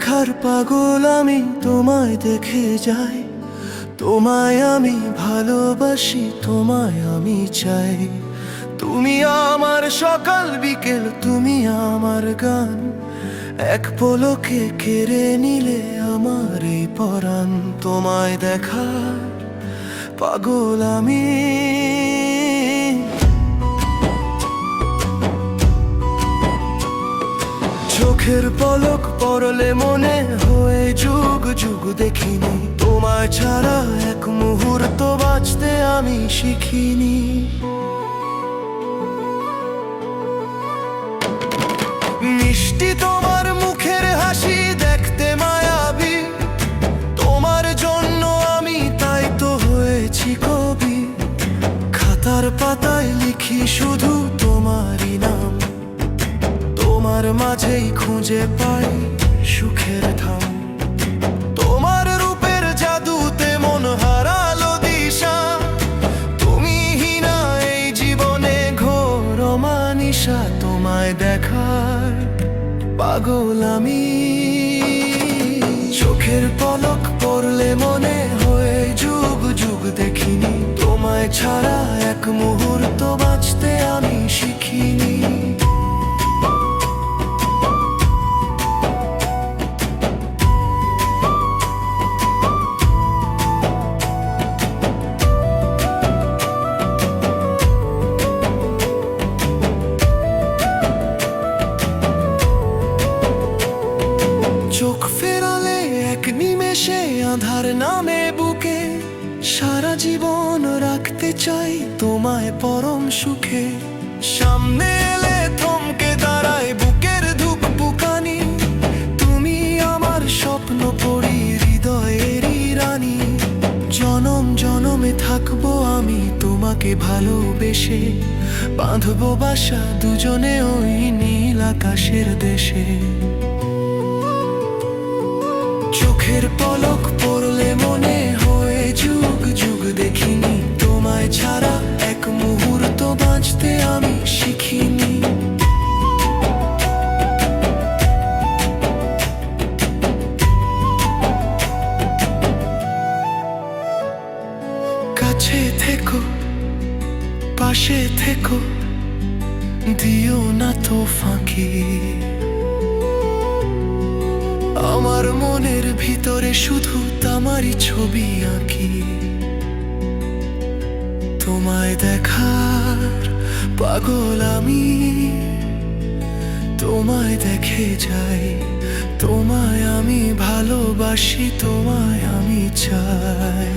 দেখার পাগল আমি, তোমায় দেখে যাই। তোমায় আমি ভালোবাসি, তোমায় আমি চাই। তুমি আমার সকাল বিকেল, তুমি আমার গান। এক পলকে কেড়ে নিলে আমার এই পরাণ। তোমায় দেখার পাগল আমি। চোখের পলক পড়লে মনে হয়ে যুগ যুগ দেখিনি। তোমায় ছাড়া এক মুহূর্ত বাঁচতে আমি শিখিনি। মিষ্টি তোমার মুখের হাসি দেখতে মায়াবী। তোমার জন্য আমি তাই তো হয়েছি কবি। খাতার পাতায় লিখি শুধু তোমারই নাম। তোমার মাঝেই খুঁজে পাই সুখের ধাম। তোমার রূপের জাদুতে মন হারালো দিশা। তুমি হিনা এই জীবনে ঘোর অমানিসা। তোমায় দেখার পাগল আমি। চোখের পলক পড়লে মনে হয়ে যুগ যুগ দেখিনি। তোমায় ছাড়া এক মুহূর্ত বাঁচতে আমি শিখিনি। চোখ ফেরালে এক নিমেষে আধার নামে বুকে। সারা জীবন রাখতে চাই তোমায় পরম সুখে। সামনে এলে থমকে দাঁড়ায় বুকের ধুক পুকানি। তুমি আমার স্বপ্ন পড়ি হৃদয়েরই রানী। জনম জনমে থাকবো আমি তোমাকে ভালোবেসে। বাঁধবো বাসা দুজনে ওই নীল আকাশের দেশে। চোখের পলক পড়লে মনে হয়ে যুগ যুগ দেখিনি। তোমায় ছাড়া এক মুহূর্ত বাঁচতে আমি শিখিনি। কাছে থেকো, পাশে থেকো, দিও না তো ফাঁকি। আমার মনের ভিতরে শুধু তোমারই ছবি আঁকি। তোমায় দেখার পাগল আমি। তোমায় দেখে যাই, তোমায় আমি ভালোবাসি, তোমায় আমি চাই।